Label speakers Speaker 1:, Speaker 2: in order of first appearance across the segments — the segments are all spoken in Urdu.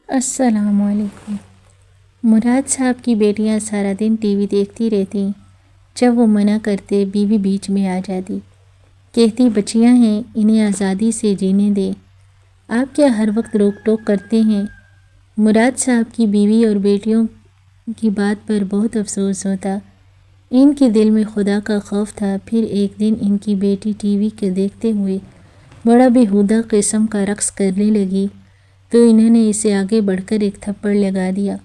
Speaker 1: السلام علیکم۔ مراد صاحب کی بیٹیاں سارا دن ٹی وی دیکھتی رہتی۔ جب وہ منع کرتے بیوی بیچ میں آ جاتی، کہتی بچیاں ہیں، انہیں آزادی سے جینے دیں، آپ کیا ہر وقت روک ٹوک کرتے ہیں؟ مراد صاحب کی بیوی اور بیٹیوں کی بات پر بہت افسوس ہوتا۔ ان کے دل میں خدا کا خوف تھا۔ پھر ایک دن ان کی بیٹی ٹی وی کے دیکھتے ہوئے بڑا بیہودہ قسم کا رقص کرنے لگی تو انہوں نے اسے آگے بڑھ کر ایک تھپڑ لگا دیا۔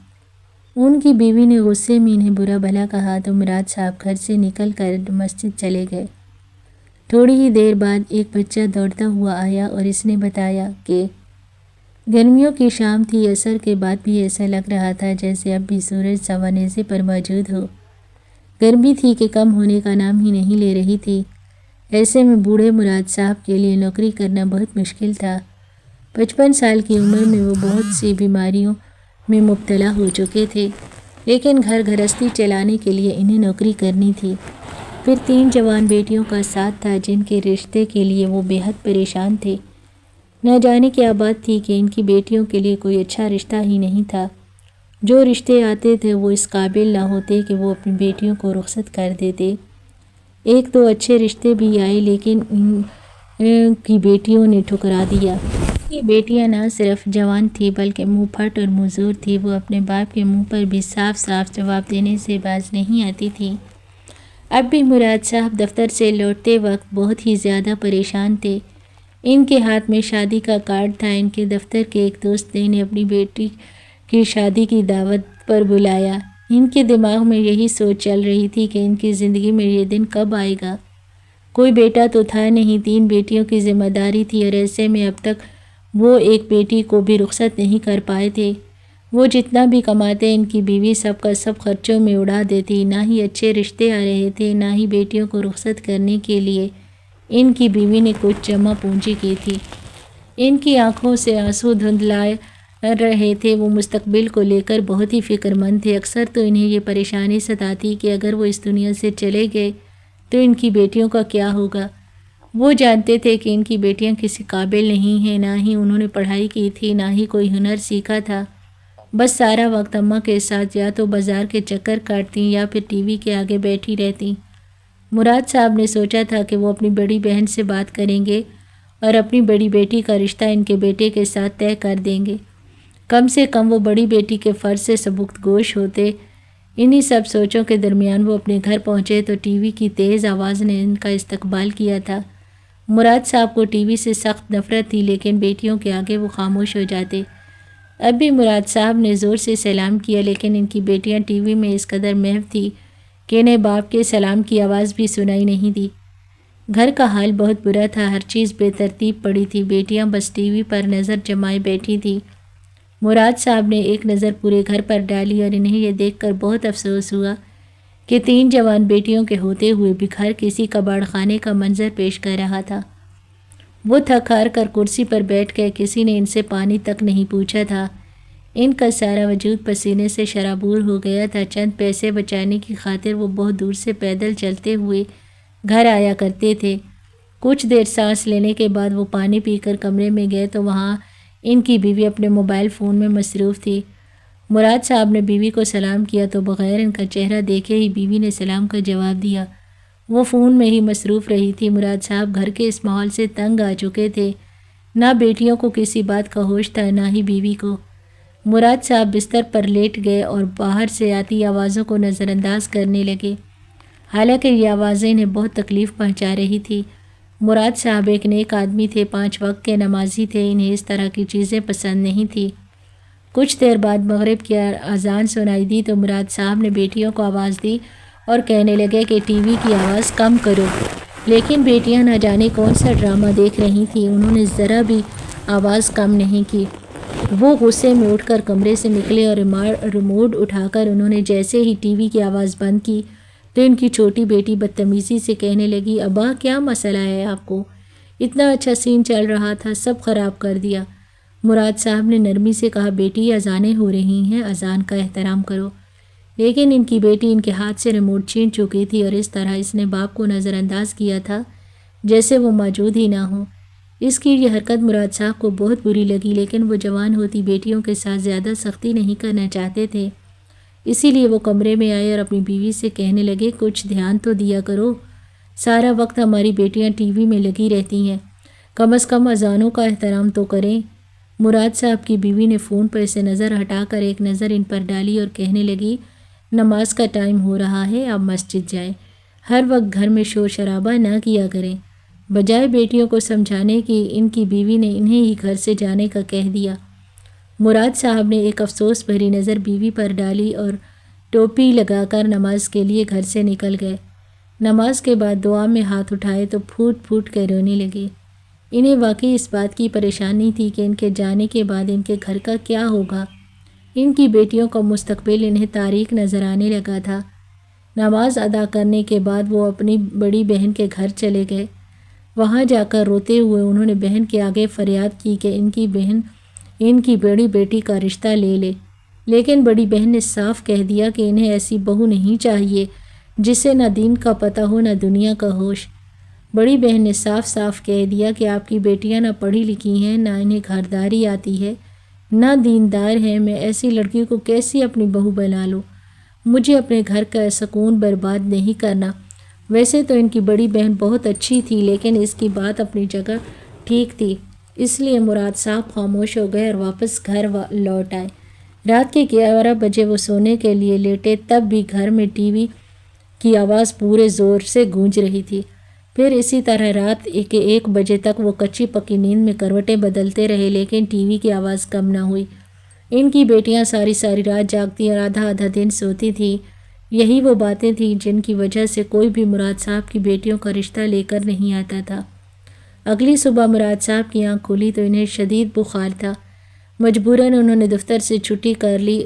Speaker 1: ان کی بیوی نے غصے میں انہیں برا بھلا کہا تو مراد صاحب گھر سے نکل کر مسجد چلے گئے۔ تھوڑی ہی دیر بعد ایک بچہ دوڑتا ہوا آیا اور اس نے بتایا کہ گرمیوں کی شام تھی، عصر کے بعد بھی ایسا لگ رہا تھا جیسے اب بھی سورج سوانیزے پر موجود ہو۔ گرمی تھی کہ کم ہونے کا نام ہی نہیں لے رہی تھی۔ ایسے میں بوڑھے مراد صاحب کے لیے نوکری کرنا بہت مشکل تھا۔ 55 سال کی عمر میں وہ بہت سی بیماریوں میں مبتلا ہو چکے تھے، لیکن گھر گھرستی چلانے کے لیے انہیں نوکری کرنی تھی۔ پھر 3 جوان بیٹیوں کا ساتھ تھا جن کے رشتے کے لیے وہ بے حد پریشان تھے۔ نہ جانے کیا بات تھی کہ ان کی بیٹیوں کے لیے کوئی اچھا رشتہ ہی نہیں تھا۔ جو رشتے آتے تھے وہ اس قابل نہ ہوتے کہ وہ اپنی بیٹیوں کو رخصت کر دیتے۔ 1-2 اچھے رشتے بھی آئے لیکن ان کی بیٹیوں نے ٹھکرا دیا۔ یہ بیٹیاں نہ صرف جوان تھیں بلکہ منہ پھٹ اور معذور تھیں۔ وہ اپنے باپ کے منہ پر بھی صاف صاف جواب دینے سے باز نہیں آتی تھیں۔ اب بھی مراد صاحب دفتر سے لوٹتے وقت بہت ہی زیادہ پریشان تھے۔ ان کے ہاتھ میں شادی کا کارڈ تھا۔ ان کے دفتر کے ایک دوست نے انہیں اپنی بیٹی کی شادی کی دعوت پر بلایا۔ ان کے دماغ میں یہی سوچ چل رہی تھی کہ ان کی زندگی میں یہ دن کب آئے گا۔ کوئی بیٹا تو تھا نہیں، 3 بیٹیوں کی ذمہ داری تھی اور ایسے میں اب تک وہ ایک بیٹی کو بھی رخصت نہیں کر پائے تھے۔ وہ جتنا بھی کماتے ان کی بیوی سب کا سب خرچوں میں اڑا دیتی۔ نہ ہی اچھے رشتے آ رہے تھے، نہ ہی بیٹیوں کو رخصت کرنے کے لیے ان کی بیوی نے کچھ جمع پونجی کی تھی۔ ان کی آنکھوں سے آنسو دھندلا رہے تھے۔ وہ مستقبل کو لے کر بہت ہی فکر مند تھے۔ اکثر تو انہیں یہ پریشانی ستاتی کہ اگر وہ اس دنیا سے چلے گئے تو ان کی بیٹیوں کا کیا ہوگا۔ وہ جانتے تھے کہ ان کی بیٹیاں کسی قابل نہیں ہیں، نہ ہی انہوں نے پڑھائی کی تھی، نہ ہی کوئی ہنر سیکھا تھا۔ بس سارا وقت اماں کے ساتھ یا تو بازار کے چکر کاٹتی یا پھر ٹی وی کے آگے بیٹھی رہتی۔ مراد صاحب نے سوچا تھا کہ وہ اپنی بڑی بہن سے بات کریں گے اور اپنی بڑی بیٹی کا رشتہ ان کے بیٹے کے ساتھ طے کر دیں گے۔ کم سے کم وہ بڑی بیٹی کے فرض سے سبکت گوش ہوتے۔ انہی سب سوچوں کے درمیان وہ اپنے گھر پہنچے تو ٹی وی کی تیز آواز نے ان کا استقبال کیا تھا۔ مراد صاحب کو ٹی وی سے سخت نفرت تھی لیکن بیٹیوں کے آگے وہ خاموش ہو جاتے۔ اب بھی مراد صاحب نے زور سے سلام کیا لیکن ان کی بیٹیاں ٹی وی میں اس قدر محو تھی کہ انہیں باپ کے سلام کی آواز بھی سنائی نہیں دی۔ گھر کا حال بہت برا تھا، ہر چیز بے ترتیب پڑی تھی۔ بیٹیاں بس ٹی وی پر نظر جمائے بیٹھی تھیں۔ مراد صاحب نے ایک نظر پورے گھر پر ڈالی اور انہیں یہ دیکھ کر بہت افسوس ہوا کہ 3 جوان بیٹیوں کے ہوتے ہوئے بھی گھر کسی کباڑ خانے کا منظر پیش کر رہا تھا۔ وہ تھک ہار کر کرسی پر بیٹھ گئے۔ کسی نے ان سے پانی تک نہیں پوچھا تھا۔ ان کا سارا وجود پسینے سے شرابور ہو گیا تھا۔ چند پیسے بچانے کی خاطر وہ بہت دور سے پیدل چلتے ہوئے گھر آیا کرتے تھے۔ کچھ دیر سانس لینے کے بعد وہ پانی پی کر کمرے میں گئے تو وہاں ان کی بیوی اپنے موبائل فون میں مصروف تھی۔ مراد صاحب نے بیوی کو سلام کیا تو بغیر ان کا چہرہ دیکھے ہی بیوی نے سلام کا جواب دیا۔ وہ فون میں ہی مصروف رہی تھی۔ مراد صاحب گھر کے اس ماحول سے تنگ آ چکے تھے۔ نہ بیٹیوں کو کسی بات کا ہوش تھا، نہ ہی بیوی کو۔ مراد صاحب بستر پر لیٹ گئے اور باہر سے آتی آوازوں کو نظر انداز کرنے لگے، حالانکہ یہ آوازیں انہیں بہت تکلیف پہنچا رہی تھی۔ مراد صاحب ایک نیک آدمی تھے، 5 وقت کے نمازی تھے، انہیں اس طرح کی چیزیں پسند نہیں تھیں۔ کچھ دیر بعد مغرب کی اذان سنائی دی تو مراد صاحب نے بیٹیوں کو آواز دی اور کہنے لگے کہ ٹی وی کی آواز کم کرو، لیکن بیٹیاں نہ جانے کون سا ڈرامہ دیکھ رہی تھیں، انہوں نے ذرا بھی آواز کم نہیں کی۔ وہ غصے میں اٹھ کر کمرے سے نکلے اور ریموٹ اٹھا کر انہوں نے جیسے ہی ٹی وی کی آواز بند کی تو ان کی چھوٹی بیٹی بدتمیزی سے کہنے لگی، ابا کیا مسئلہ ہے آپ کو؟ اتنا اچھا سین چل رہا تھا، سب خراب کر دیا۔ مراد صاحب نے نرمی سے کہا، بیٹی اذانیں ہو رہی ہیں، اذان کا احترام کرو۔ لیکن ان کی بیٹی ان کے ہاتھ سے ریموٹ چھین چکی تھی اور اس طرح اس نے باپ کو نظر انداز کیا تھا جیسے وہ موجود ہی نہ ہو۔ اس کی یہ حرکت مراد صاحب کو بہت بری لگی، لیکن وہ جوان ہوتی بیٹیوں کے ساتھ زیادہ سختی نہیں کرنا چاہتے تھے، اسی لیے وہ کمرے میں آئے اور اپنی بیوی سے کہنے لگے، کچھ دھیان تو دیا کرو، سارا وقت ہماری بیٹیاں ٹی وی میں لگی رہتی ہیں، کم از کم اذانوں کا احترام تو کریں۔ مراد صاحب کی بیوی نے فون پر سے نظر ہٹا کر ایک نظر ان پر ڈالی اور کہنے لگی، نماز کا ٹائم ہو رہا ہے، آپ مسجد جائیں، ہر وقت گھر میں شور شرابہ نہ کیا کریں۔ بجائے بیٹیوں کو سمجھانے کی ان کی بیوی نے انہیں ہی گھر سے جانے کا کہہ دیا۔ مراد صاحب نے ایک افسوس بھری نظر بیوی پر ڈالی اور ٹوپی لگا کر نماز کے لیے گھر سے نکل گئے۔ نماز کے بعد دعا میں ہاتھ اٹھائے تو پھوٹ پھوٹ کر رونے لگے۔ انہیں واقعی اس بات کی پریشانی تھی کہ ان کے جانے کے بعد ان کے گھر کا کیا ہوگا۔ ان کی بیٹیوں کا مستقبل انہیں تاریک نظر آنے لگا تھا۔ نماز ادا کرنے کے بعد وہ اپنی بڑی بہن کے گھر چلے گئے۔ وہاں جا کر روتے ہوئے انہوں نے بہن کے آگے فریاد کی کہ ان کی بہن ان کی بڑی بیٹی کا رشتہ لے لے، لیکن بڑی بہن نے صاف کہہ دیا کہ انہیں ایسی بہو نہیں چاہیے جسے نہ دین کا پتہ ہو نہ دنیا کا ہوش۔ بڑی بہن نے صاف صاف کہہ دیا کہ آپ کی بیٹیاں نہ پڑھی لکھی ہیں، نہ انہیں گھرداری آتی ہے، نہ دیندار ہیں، میں ایسی لڑکی کو کیسی اپنی بہو بنا لوں؟ مجھے اپنے گھر کا سکون برباد نہیں کرنا۔ ویسے تو ان کی بڑی بہن بہت اچھی تھی، لیکن اس کی بات اپنی جگہ ٹھیک تھی، اس لیے مراد صاحب خاموش ہو گئے اور واپس گھر لوٹ آئے۔ رات کے 11 بجے وہ سونے کے لیے لیٹے، تب بھی گھر میں ٹی وی کی آواز پورے زور سے گونج رہی تھی۔ پھر اسی طرح رات کے 1 بجے تک وہ کچی پکی نیند میں کروٹیں بدلتے رہے، لیکن ٹی وی کی آواز کم نہ ہوئی۔ ان کی بیٹیاں ساری ساری رات جاگتی اور آدھا آدھا دن سوتی تھیں۔ یہی وہ باتیں تھیں جن کی وجہ سے کوئی بھی مراد صاحب کی بیٹیوں کا رشتہ لے کر نہیں آتا تھا۔ اگلی صبح مراد صاحب کی آنکھ کھلی تو انہیں شدید بخار تھا۔ مجبوراً انہوں نے دفتر سے چھٹی کر لی۔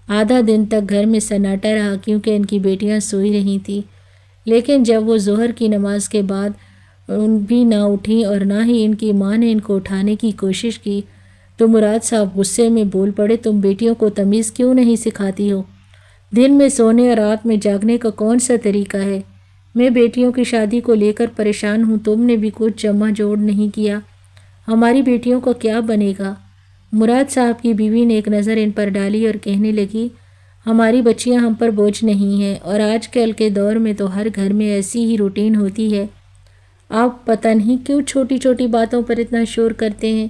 Speaker 1: آدھا دن تک گھر میں سناٹا رہا کیونکہ ان کی بیٹیاں سوئی رہی تھیں، لیکن جب وہ ظہر کی نماز کے بعد بھی نہ اٹھیں اور نہ ہی ان کی ماں نے ان کو اٹھانے کی کوشش کی تو مراد صاحب غصے میں بول پڑے، تم بیٹیوں کو تمیز کیوں نہیں سکھاتی ہو؟ دن میں سونے اور رات میں جاگنے کا کون سا طریقہ ہے؟ میں بیٹیوں کی شادی کو لے کر پریشان ہوں، تم نے بھی کچھ جمع جوڑ نہیں کیا، ہماری بیٹیوں کا کیا بنے گا؟ مراد صاحب کی بیوی نے ایک نظر ان پر ڈالی اور کہنے لگی، ہماری بچیاں ہم پر بوجھ نہیں ہیں، اور آج کل کے دور میں تو ہر گھر میں ایسی ہی روٹین ہوتی ہے، آپ پتہ نہیں کیوں چھوٹی چھوٹی باتوں پر اتنا شور کرتے ہیں،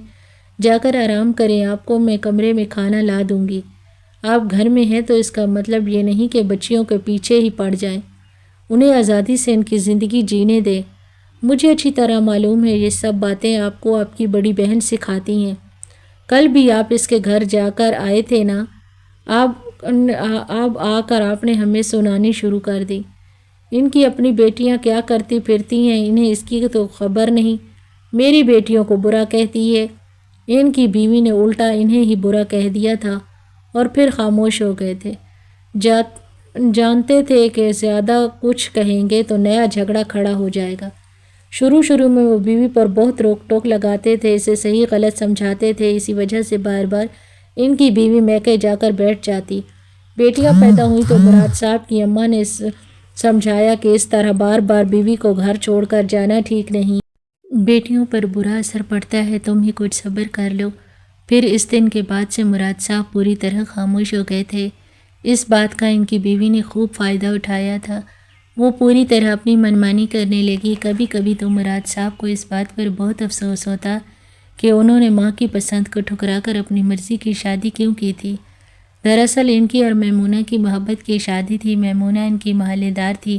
Speaker 1: جا کر آرام کریں، آپ کو میں کمرے میں کھانا لا دوں گی۔ آپ گھر میں ہیں تو اس کا مطلب یہ نہیں کہ بچیوں کے پیچھے ہی پڑ جائیں، انہیں آزادی سے ان کی زندگی جینے دیں۔ مجھے اچھی طرح معلوم ہے یہ سب باتیں آپ کو آپ کی بڑی بہن سکھاتی ہیں، کل بھی آپ اس کے گھر جا کر آئے تھے نا، اب آ کر آپ نے ہمیں سنانی شروع کر دی۔ ان کی اپنی بیٹیاں کیا کرتی پھرتی ہیں انہیں اس کی تو خبر نہیں، میری بیٹیوں کو برا کہتی ہے۔ ان کی بیوی نے الٹا انہیں ہی برا کہہ دیا تھا اور پھر خاموش ہو گئے تھے۔ جانتے تھے کہ زیادہ کچھ کہیں گے تو نیا جھگڑا کھڑا ہو جائے گا۔ شروع میں وہ بیوی پر بہت روک ٹوک لگاتے تھے، اسے صحیح غلط سمجھاتے تھے، اسی وجہ سے بار بار ان کی بیوی میکے جا کر بیٹھ جاتی۔ بیٹیاں پیدا ہوئی تو مراد صاحب کی اماں نے سمجھایا کہ اس طرح بار بار بیوی کو گھر چھوڑ کر جانا ٹھیک نہیں، بیٹیوں پر برا اثر پڑتا ہے، تم ہی کچھ صبر کر لو۔ پھر اس دن کے بعد سے مراد صاحب پوری طرح خاموش ہو گئے تھے۔ اس بات کا ان کی بیوی نے خوب فائدہ اٹھایا تھا، وہ پوری طرح اپنی منمانی کرنے لگی۔ کبھی کبھی تو مراد صاحب کو اس بات پر بہت افسوس ہوتا کہ انہوں نے ماں کی پسند کو ٹھکرا کر اپنی مرضی کی شادی کیوں کی تھی۔ دراصل ان کی اور میمونہ کی محبت کی شادی تھی۔ میمونہ ان کی محلے دار تھی،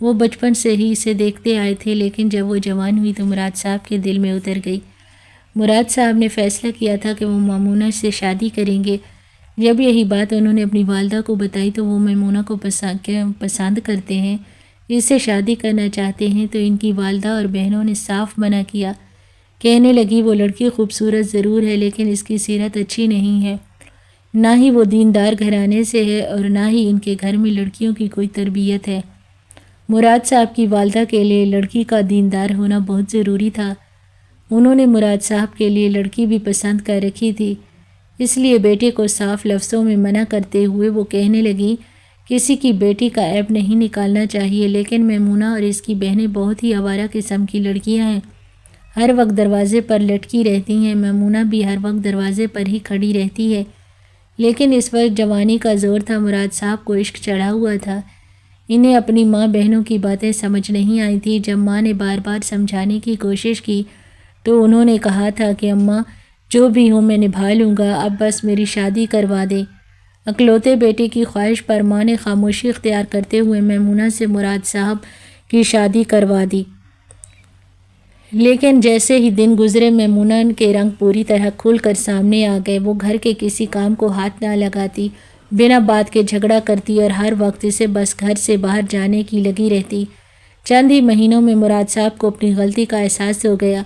Speaker 1: وہ بچپن سے ہی اسے دیکھتے آئے تھے، لیکن جب وہ جوان ہوئی تو مراد صاحب کے دل میں اتر گئی۔ مراد صاحب نے فیصلہ کیا تھا کہ وہ میمونہ سے شادی کریں گے۔ جب یہی بات انہوں نے اپنی والدہ کو بتائی تو وہ میمونہ کو پسند کرتے ہیں، اس سے شادی کرنا چاہتے ہیں، تو ان کی والدہ اور بہنوں نے صاف منع کیا، کہنے لگی وہ لڑکی خوبصورت ضرور ہے لیکن اس کی سیرت اچھی نہیں ہے، نہ ہی وہ دیندار گھرانے سے ہے اور نہ ہی ان کے گھر میں لڑکیوں کی کوئی تربیت ہے۔ مراد صاحب کی والدہ کے لیے لڑکی کا دیندار ہونا بہت ضروری تھا۔ انہوں نے مراد صاحب کے لیے لڑکی بھی پسند کر رکھی تھی، اس لیے بیٹے کو صاف لفظوں میں منع کرتے ہوئے وہ کہنے لگی، کسی کی بیٹی کا عیب نہیں نکالنا چاہیے، لیکن میمونہ اور اس کی بہنیں بہت ہی آوارہ قسم کی لڑکیاں ہیں، ہر وقت دروازے پر لٹکی رہتی ہیں۔ میمونہ بھی ہر وقت دروازے پر ہی کھڑی رہتی ہے، لیکن اس وقت جوانی کا زور تھا، مراد صاحب کو عشق چڑھا ہوا تھا۔ انہیں اپنی ماں بہنوں کی باتیں سمجھ نہیں آئی تھی۔ جب ماں نے بار بار سمجھانے کی کوشش کی تو انہوں نے کہا تھا کہ اماں جو بھی ہو میں نبھا لوں گا، اب بس میری شادی کروا دیں۔ اکلوتے بیٹے کی خواہش پر ماں نے خاموشی اختیار کرتے ہوئے میمونہ سے مراد صاحب کی شادی کروا دی۔ لیکن جیسے ہی دن گزرے میمونہ کے رنگ پوری طرح کھل کر سامنے آ گئے۔ وہ گھر کے کسی کام کو ہاتھ نہ لگاتی، بنا بات کے جھگڑا کرتی اور ہر وقت اسے بس گھر سے باہر جانے کی لگی رہتی۔ چند ہی مہینوں میں مراد صاحب کو اپنی غلطی کا احساس ہو گیا۔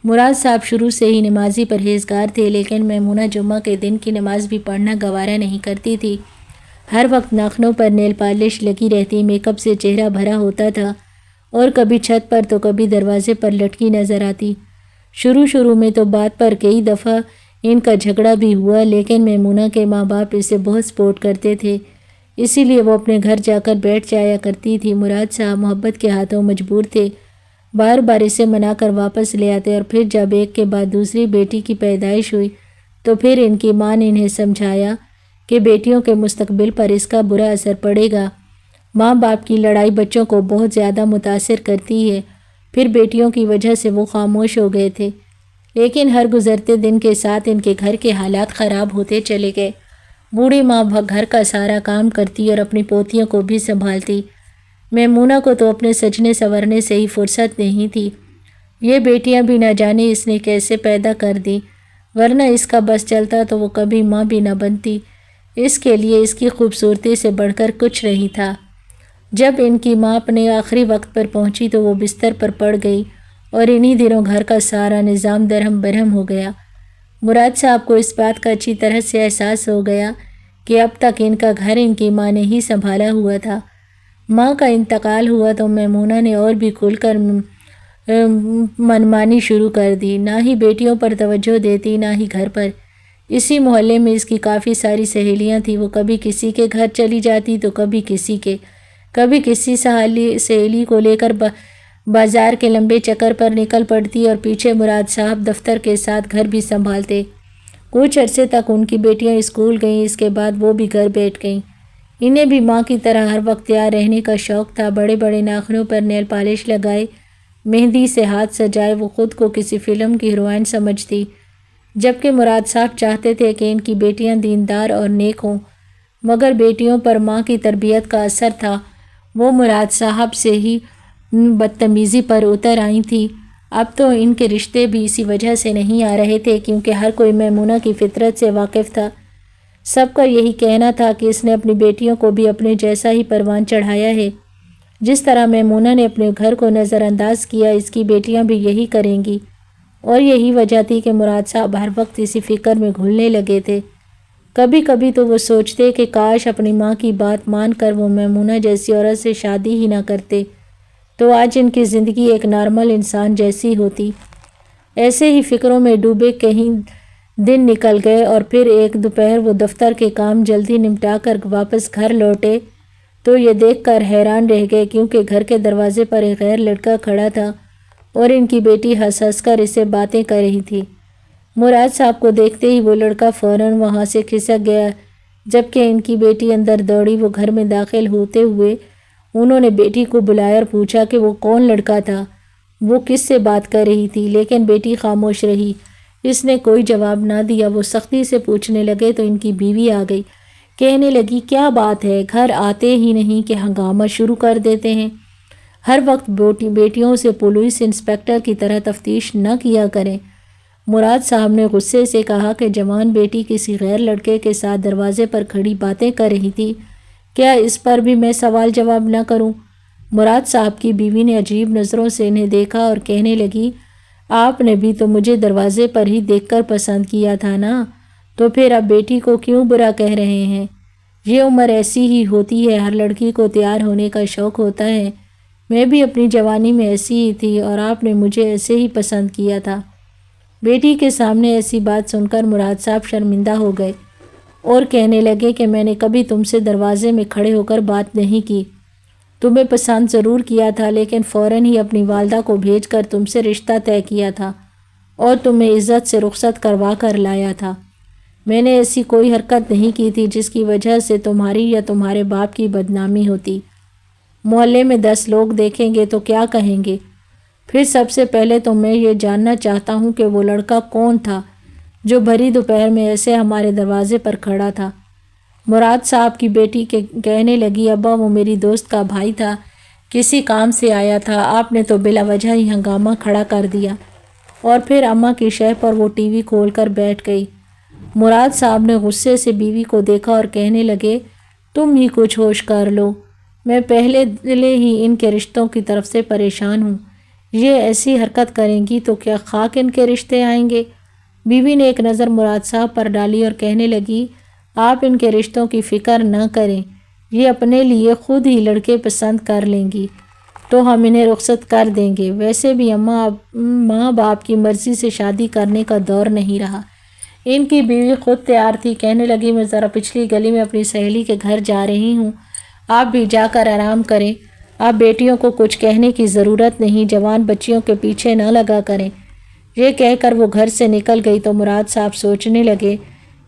Speaker 1: مراد صاحب شروع سے ہی نمازی پرہیزگار تھے، لیکن میمونہ جمعہ کے دن کی نماز بھی پڑھنا گوارا نہیں کرتی تھی۔ ہر وقت ناخنوں پر نیل پالش لگی رہتی، میک اپ سے چہرہ بھرا ہوتا تھا اور کبھی چھت پر تو کبھی دروازے پر لٹکی نظر آتی۔ شروع میں تو بات پر کئی دفعہ ان کا جھگڑا بھی ہوا، لیکن میمونہ کے ماں باپ اسے بہت سپورٹ کرتے تھے، اسی لیے وہ اپنے گھر جا کر بیٹھ جایا کرتی تھی۔ مراد صاحب محبت کے ہاتھوں مجبور تھے، بار بار اسے منا کر واپس لے آتے، اور پھر جب ایک کے بعد دوسری بیٹی کی پیدائش ہوئی تو پھر ان کی ماں نے انہیں سمجھایا کہ بیٹیوں کے مستقبل پر اس کا برا اثر پڑے گا۔ ماں باپ کی لڑائی بچوں کو بہت زیادہ متاثر کرتی ہے۔ پھر بیٹیوں کی وجہ سے وہ خاموش ہو گئے تھے، لیکن ہر گزرتے دن کے ساتھ ان کے گھر کے حالات خراب ہوتے چلے گئے۔ بوڑھی ماں گھر کا سارا کام کرتی اور اپنی پوتیوں کو بھی سنبھالتی۔ میمونہ کو تو اپنے سجنے سنورنے سے ہی فرصت نہیں تھی۔ یہ بیٹیاں بھی نہ جانے اس نے کیسے پیدا کر دیں، ورنہ اس کا بس چلتا تو وہ کبھی ماں بھی نہ بنتی۔ اس کے لیے اس کی خوبصورتی سے بڑھ کر کچھ نہیں تھا۔ جب ان کی ماں اپنے آخری وقت پر پہنچی تو وہ بستر پر پڑ گئی، اور انہی دنوں گھر کا سارا نظام درہم برہم ہو گیا۔ مراد صاحب کو اس بات کا اچھی طرح سے احساس ہو گیا کہ اب تک ان کا گھر ان کی ماں نے ہی سنبھالا ہوا تھا۔ ماں کا انتقال ہوا تو میمونہ نے اور بھی کھل کر منمانی شروع کر دی، نہ ہی بیٹیوں پر توجہ دیتی نہ ہی گھر پر۔ اسی محلے میں اس کی کافی ساری سہیلیاں تھیں، وہ کبھی کسی کے گھر چلی جاتی تو کبھی کسی کے، کبھی کسی سہیلی کو لے کر بازار کے لمبے چکر پر نکل پڑتی، اور پیچھے مراد صاحب دفتر کے ساتھ گھر بھی سنبھالتے۔ کچھ عرصے تک ان کی بیٹیاں اسکول گئیں، اس کے بعد وہ بھی گھر بیٹھ گئیں۔ انہیں بھی ماں کی طرح ہر وقت تیار رہنے کا شوق تھا۔ بڑے بڑے ناخنوں پر نیل پالش لگائے، مہندی سے ہاتھ سجائے، وہ خود کو کسی فلم کی ہیروئن سمجھتی، جبکہ مراد صاحب چاہتے تھے کہ ان کی بیٹیاں دیندار اور نیک ہوں، مگر بیٹیوں پر ماں کی تربیت کا اثر تھا، وہ مراد صاحب سے ہی بدتمیزی پر اتر آئی تھیں۔ اب تو ان کے رشتے بھی اسی وجہ سے نہیں آ رہے تھے، کیونکہ ہر کوئی میمونہ کی فطرت سے واقف تھا۔ سب کا یہی کہنا تھا کہ اس نے اپنی بیٹیوں کو بھی اپنے جیسا ہی پروان چڑھایا ہے۔ جس طرح میمونہ نے اپنے گھر کو نظر انداز کیا، اس کی بیٹیاں بھی یہی کریں گی، اور یہی وجہ تھی کہ مراد صاحب ہر وقت اسی فکر میں گھلنے لگے تھے۔ کبھی کبھی تو وہ سوچتے کہ کاش اپنی ماں کی بات مان کر وہ میمونہ جیسی عورت سے شادی ہی نہ کرتے، تو آج ان کی زندگی ایک نارمل انسان جیسی ہوتی۔ ایسے ہی فکروں میں ڈوبے کہیں دن نکل گئے، اور پھر ایک دوپہر وہ دفتر کے کام جلدی نمٹا کر واپس گھر لوٹے تو یہ دیکھ کر حیران رہ گئے، کیونکہ گھر کے دروازے پر ایک غیر لڑکا کھڑا تھا اور ان کی بیٹی ہنس ہنس کر اسے باتیں کر رہی تھی۔ مراد صاحب کو دیکھتے ہی وہ لڑکا فوراً وہاں سے کھسک گیا، جبکہ ان کی بیٹی اندر دوڑی۔ وہ گھر میں داخل ہوتے ہوئے انہوں نے بیٹی کو بلایا اور پوچھا کہ وہ کون لڑکا تھا، وہ کس سے بات کر رہی تھی، لیکن بیٹی خاموش رہی، اس نے کوئی جواب نہ دیا۔ وہ سختی سے پوچھنے لگے تو ان کی بیوی آ گئی، کہنے لگی کیا بات ہے، گھر آتے ہی نہیں کہ ہنگامہ شروع کر دیتے ہیں، ہر وقت بیٹیوں سے پولیس انسپکٹر کی طرح تفتیش نہ کیا کریں۔ مراد صاحب نے غصے سے کہا کہ جوان بیٹی کسی غیر لڑکے کے ساتھ دروازے پر کھڑی باتیں کر رہی تھی، کیا اس پر بھی میں سوال جواب نہ کروں؟ مراد صاحب کی بیوی نے عجیب نظروں سے انہیں دیکھا اور کہنے لگی، آپ نے بھی تو مجھے دروازے پر ہی دیکھ کر پسند کیا تھا نا، تو پھر اب بیٹی کو کیوں برا کہہ رہے ہیں؟ یہ عمر ایسی ہی ہوتی ہے، ہر لڑکی کو تیار ہونے کا شوق ہوتا ہے، میں بھی اپنی جوانی میں ایسی ہی تھی، اور آپ نے مجھے ایسے ہی پسند کیا تھا۔ بیٹی کے سامنے ایسی بات سن کر مراد صاحب شرمندہ ہو گئے اور کہنے لگے کہ میں نے کبھی تم سے دروازے میں کھڑے ہو کر بات نہیں کی، تمہیں پسند ضرور کیا تھا لیکن فوراً ہی اپنی والدہ کو بھیج کر تم سے رشتہ طے کیا تھا اور تمہیں عزت سے رخصت کروا کر لایا تھا۔ میں نے ایسی کوئی حرکت نہیں کی تھی جس کی وجہ سے تمہاری یا تمہارے باپ کی بدنامی ہوتی۔ محلے میں 10 لوگ دیکھیں گے تو کیا کہیں گے؟ پھر سب سے پہلے تو میں یہ جاننا چاہتا ہوں کہ وہ لڑکا کون تھا جو بھری دوپہر میں ایسے ہمارے دروازے پر کھڑا تھا۔ مراد صاحب کی بیٹی کہنے لگی، ابا وہ میری دوست کا بھائی تھا، کسی کام سے آیا تھا، آپ نے تو بلا وجہ ہی ہنگامہ کھڑا کر دیا۔ اور پھر اماں کی شہ پر وہ ٹی وی کھول کر بیٹھ گئی۔ مراد صاحب نے غصے سے بیوی کو دیکھا اور کہنے لگے، تم ہی کچھ ہوش کر لو، میں پہلے ہی ان کے رشتوں کی طرف سے پریشان ہوں، یہ ایسی حرکت کریں گی تو کیا خاک ان کے رشتے آئیں گے؟ بیوی نے ایک نظر مراد صاحب پر ڈالی اور کہنے لگی، آپ ان کے رشتوں کی فکر نہ کریں، یہ اپنے لیے خود ہی لڑکے پسند کر لیں گی تو ہم انہیں رخصت کر دیں گے۔ ویسے بھی ماں باپ کی مرضی سے شادی کرنے کا دور نہیں رہا۔ ان کی بیوی خود تیار تھی، کہنے لگی، میں ذرا پچھلی گلی میں اپنی سہیلی کے گھر جا رہی ہوں، آپ بھی جا کر آرام کریں، آپ بیٹیوں کو کچھ کہنے کی ضرورت نہیں، جوان بچیوں کے پیچھے نہ لگا کریں۔ یہ کہہ کر وہ گھر سے نکل گئی تو مراد صاحب سوچنے لگے،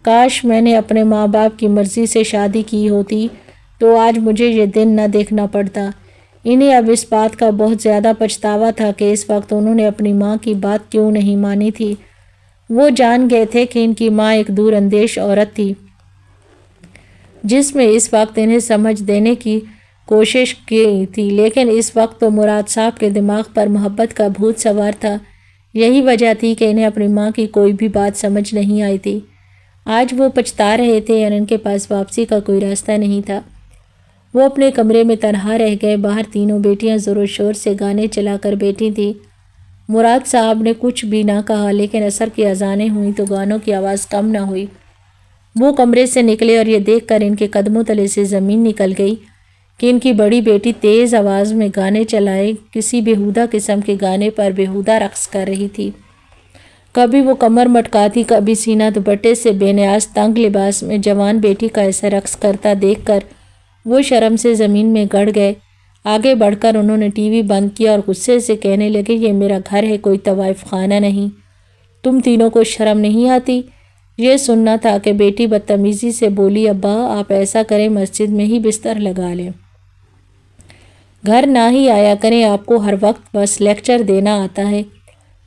Speaker 1: کاش میں نے اپنے ماں باپ کی مرضی سے شادی کی ہوتی تو آج مجھے یہ دن نہ دیکھنا پڑتا۔ انہیں اب اس بات کا بہت زیادہ پچھتاوا تھا کہ اس وقت انہوں نے اپنی ماں کی بات کیوں نہیں مانی تھی۔ وہ جان گئے تھے کہ ان کی ماں ایک دور اندیش عورت تھی جس میں اس وقت انہیں سمجھ دینے کی کوشش کی تھی، لیکن اس وقت تو مراد صاحب کے دماغ پر محبت کا بھوت سوار تھا۔ یہی وجہ تھی کہ انہیں اپنی ماں کی کوئی بھی بات سمجھ نہیں آئی تھی۔ آج وہ پچھتا رہے تھے اور ان کے پاس واپسی کا کوئی راستہ نہیں تھا۔ وہ اپنے کمرے میں تنہا رہ گئے۔ باہر تینوں بیٹیاں زور و شور سے گانے چلا کر بیٹھی تھیں۔ مراد صاحب نے کچھ بھی نہ کہا، لیکن عصر کی اذانیں ہوئیں تو گانوں کی آواز کم نہ ہوئی۔ وہ کمرے سے نکلے اور یہ دیکھ کر ان کے قدموں تلے سے زمین نکل گئی کہ ان کی بڑی بیٹی تیز آواز میں گانے چلائے کسی بیہودہ قسم کے گانے پر بیہودہ رقص کر رہی تھی۔ کبھی وہ کمر مٹکاتی، کبھی سینہ دوپٹے سے بے نیاز تنگ لباس میں جوان بیٹی کا ایسا رقص کرتا دیکھ کر وہ شرم سے زمین میں گڑ گئے۔ آگے بڑھ کر انہوں نے ٹی وی بند کیا اور غصے سے کہنے لگے، یہ میرا گھر ہے، کوئی طوائف خانہ نہیں، تم تینوں کو شرم نہیں آتی؟ یہ سننا تھا کہ بیٹی بدتمیزی سے بولی، ابا آپ ایسا کریں مسجد میں ہی بستر لگا لیں، گھر نہ ہی آیا کریں، آپ کو ہر وقت بس لیکچر دینا آتا ہے۔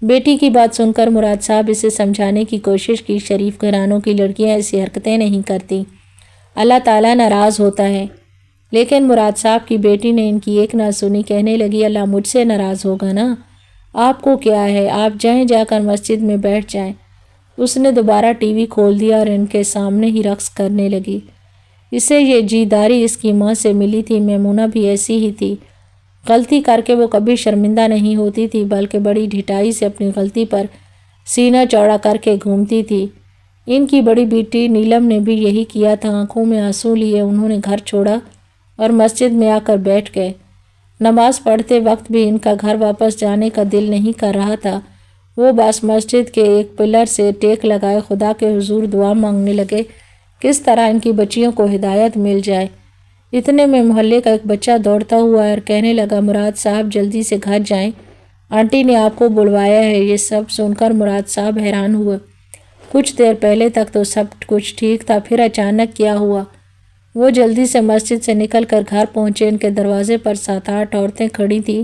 Speaker 1: بیٹی کی بات سن کر مراد صاحب اسے سمجھانے کی کوشش کی، شریف گھرانوں کی لڑکیاں ایسی حرکتیں نہیں کرتی، اللہ تعالیٰ ناراض ہوتا ہے۔ لیکن مراد صاحب کی بیٹی نے ان کی ایک نہ سنی، کہنے لگی، اللہ مجھ سے ناراض ہوگا نا، آپ کو کیا ہے، آپ جائیں، جا کر مسجد میں بیٹھ جائیں۔ اس نے دوبارہ ٹی وی کھول دیا اور ان کے سامنے ہی رقص کرنے لگی۔ اسے یہ جیداری اس کی ماں سے ملی تھی۔ میمونہ بھی ایسی ہی تھی، غلطی کر کے وہ کبھی شرمندہ نہیں ہوتی تھی، بلکہ بڑی ڈھٹائی سے اپنی غلطی پر سینہ چوڑا کر کے گھومتی تھی۔ ان کی بڑی بیٹی نیلم نے بھی یہی کیا تھا۔ آنکھوں میں آنسو لیے انہوں نے گھر چھوڑا اور مسجد میں آ کر بیٹھ گئے۔ نماز پڑھتے وقت بھی ان کا گھر واپس جانے کا دل نہیں کر رہا تھا۔ وہ بس مسجد کے ایک پلر سے ٹیک لگائے خدا کے حضور دعا مانگنے لگے، کس طرح ان کی بچیوں کو ہدایت مل جائے۔ اتنے میں محلے کا ایک بچہ دوڑتا ہوا اور کہنے لگا، مراد صاحب جلدی سے گھر جائیں، آنٹی نے آپ کو بلوایا ہے۔ یہ سب سن کر مراد صاحب حیران ہوئے۔ کچھ دیر پہلے تک تو سب کچھ ٹھیک تھا، پھر اچانک کیا ہوا؟ وہ جلدی سے مسجد سے نکل کر گھر پہنچے۔ ان کے دروازے پر 7-8 عورتیں کھڑی تھیں۔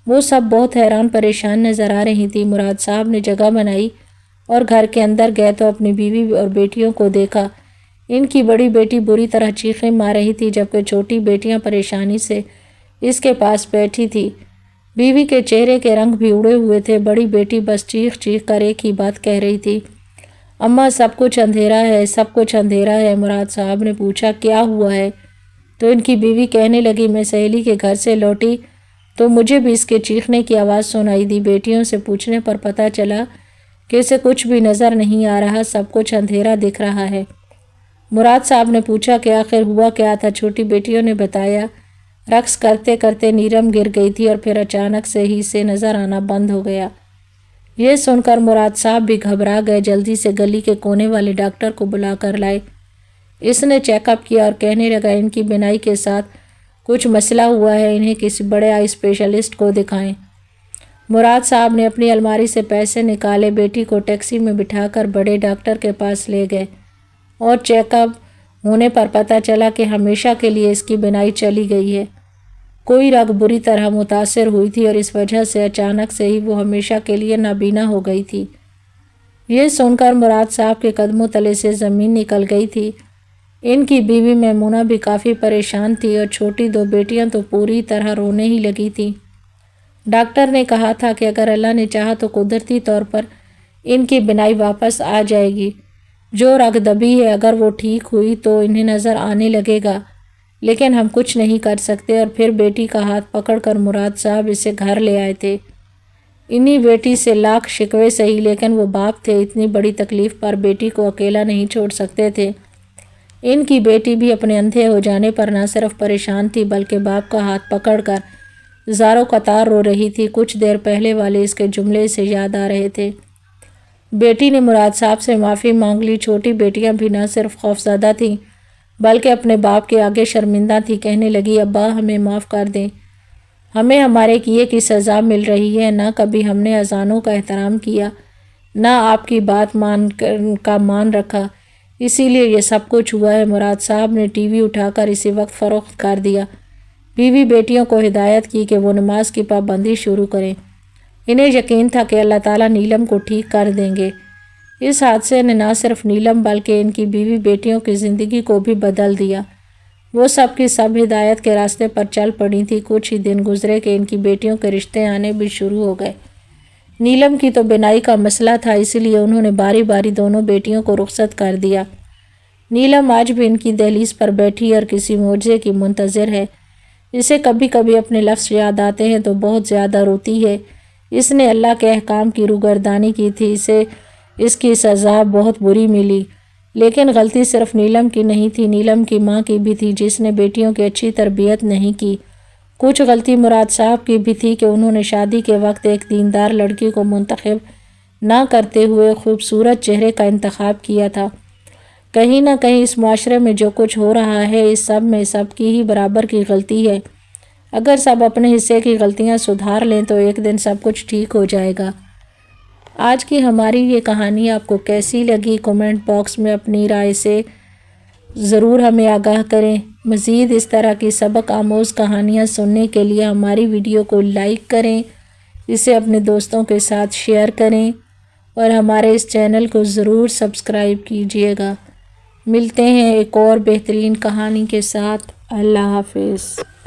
Speaker 1: وہ سب بہت حیران پریشان نظر آ رہی تھیں۔ مراد صاحب نے جگہ بنائی اور گھر کے اندر گئے تو اپنی بیوی اور بیٹیوں کو دیکھا۔ ان کی بڑی بیٹی بری طرح چیخیں مار رہی تھی، جبکہ چھوٹی بیٹیاں پریشانی سے اس کے پاس بیٹھی تھی۔ بیوی کے چہرے کے رنگ بھی اڑے ہوئے تھے۔ بڑی بیٹی بس چیخ چیخ کر ایک ہی بات کہہ رہی تھی، اماں سب کچھ اندھیرا ہے، سب کچھ اندھیرا ہے۔ مراد صاحب نے پوچھا، کیا ہوا ہے؟ تو ان کی بیوی کہنے لگی، میں سہیلی کے گھر سے لوٹی تو مجھے بھی اس کے چیخنے کی آواز سنائی دی۔ بیٹیوں سے پوچھنے پر پتہ چلا کہ اسے کچھ بھی نظر نہیں آ رہا، سب کچھ اندھیرا دکھ رہا ہے۔ مراد صاحب نے پوچھا کہ آخر ہوا کیا تھا؟ چھوٹی بیٹیوں نے بتایا، رقص کرتے کرتے نیلم گر گئی تھی اور پھر اچانک سے ہی سے نظر آنا بند ہو گیا۔ یہ سن کر مراد صاحب بھی گھبرا گئے، جلدی سے گلی کے کونے والے ڈاکٹر کو بلا کر لائے۔ اس نے چیک اپ کیا اور کہنے لگا، ان کی بینائی کے ساتھ کچھ مسئلہ ہوا ہے، انہیں کسی بڑے آئی اسپیشلسٹ کو دکھائیں۔ مراد صاحب نے اپنی الماری سے پیسے نکالے، بیٹی کو ٹیکسی میں بٹھا کر بڑے ڈاکٹر کے پاس لے گئے اور چیک اپ ہونے پر پتہ چلا کہ ہمیشہ کے لیے اس کی بینائی چلی گئی ہے۔ کوئی رگ بری طرح متاثر ہوئی تھی اور اس وجہ سے اچانک سے ہی وہ ہمیشہ کے لیے نابینا ہو گئی تھی۔ یہ سن کر مراد صاحب کے قدموں تلے سے زمین نکل گئی تھی۔ ان کی بیوی میمونہ بھی کافی پریشان تھی اور چھوٹی 2 بیٹیاں تو پوری طرح رونے ہی لگی تھیں۔ ڈاکٹر نے کہا تھا کہ اگر اللہ نے چاہا تو قدرتی طور پر ان کی بینائی واپس آ جائے گی۔ جو رگ دبی ہے اگر وہ ٹھیک ہوئی تو انہیں نظر آنے لگے گا، لیکن ہم کچھ نہیں کر سکتے۔ اور پھر بیٹی کا ہاتھ پکڑ کر مراد صاحب اسے گھر لے آئے تھے۔ انہی بیٹی سے لاکھ شکوے سہی، لیکن وہ باپ تھے، اتنی بڑی تکلیف پر بیٹی کو اکیلا نہیں چھوڑ سکتے تھے۔ ان کی بیٹی بھی اپنے اندھے ہو جانے پر نہ صرف پریشان تھی بلکہ باپ کا ہاتھ پکڑ کر زاروں قطار رو رہی تھی۔ کچھ دیر پہلے والے اس کے جملے سے یاد آ رہے تھے۔ بیٹی نے مراد صاحب سے معافی مانگ لی۔ چھوٹی بیٹیاں بھی نہ صرف خوفزدہ تھیں بلکہ اپنے باپ کے آگے شرمندہ تھیں۔ کہنے لگی، ابا ہمیں معاف کر دیں، ہمیں ہمارے کیے کی سزا مل رہی ہے۔ نہ کبھی ہم نے اذانوں کا احترام کیا، نہ آپ کی بات مان رکھا، اسی لیے یہ سب کچھ ہوا ہے۔ مراد صاحب نے ٹی وی اٹھا کر اسی وقت فروخت کر دیا۔ بیوی بیٹیوں کو ہدایت کی کہ وہ نماز کی پابندی شروع کریں۔ انہیں یقین تھا کہ اللہ تعالیٰ نیلم کو ٹھیک کر دیں گے۔ اس حادثے نے نہ صرف نیلم بلکہ ان کی بیوی بیٹیوں کی زندگی کو بھی بدل دیا۔ وہ سب کی سب ہدایت کے راستے پر چل پڑی تھی۔ کچھ ہی دن گزرے کہ ان کی بیٹیوں کے رشتے آنے بھی شروع ہو گئے۔ نیلم کی تو بینائی کا مسئلہ تھا، اسی لیے انہوں نے باری باری دونوں بیٹیوں کو رخصت کر دیا۔ نیلم آج بھی ان کی دہلیز پر بیٹھی اور کسی معجزے کی منتظر ہے۔ اسے کبھی کبھی اپنے لفظ یاد آتے ہیں تو بہت زیادہ روتی ہے۔ اس نے اللہ کے احکام کی روگردانی کی تھی، اسے اس کی سزا بہت بری ملی، لیکن غلطی صرف نیلم کی نہیں تھی، نیلم کی ماں کی بھی تھی جس نے بیٹیوں کی اچھی تربیت نہیں کی۔ کچھ غلطی مراد صاحب کی بھی تھی کہ انہوں نے شادی کے وقت ایک دیندار لڑکی کو منتخب نہ کرتے ہوئے خوبصورت چہرے کا انتخاب کیا تھا۔ کہیں نہ کہیں اس معاشرے میں جو کچھ ہو رہا ہے اس سب میں سب کی ہی برابر کی غلطی ہے۔ اگر سب اپنے حصے کی غلطیاں سدھار لیں تو ایک دن سب کچھ ٹھیک ہو جائے گا۔ آج کی ہماری یہ کہانی آپ کو کیسی لگی؟ کمنٹ باکس میں اپنی رائے سے ضرور ہمیں آگاہ کریں۔ مزید اس طرح کی سبق آموز کہانیاں سننے کے لیے ہماری ویڈیو کو لائک کریں، اسے اپنے دوستوں کے ساتھ شیئر کریں اور ہمارے اس چینل کو ضرور سبسکرائب کیجیے گا۔ ملتے ہیں ایک اور بہترین کہانی کے ساتھ۔ اللہ حافظ۔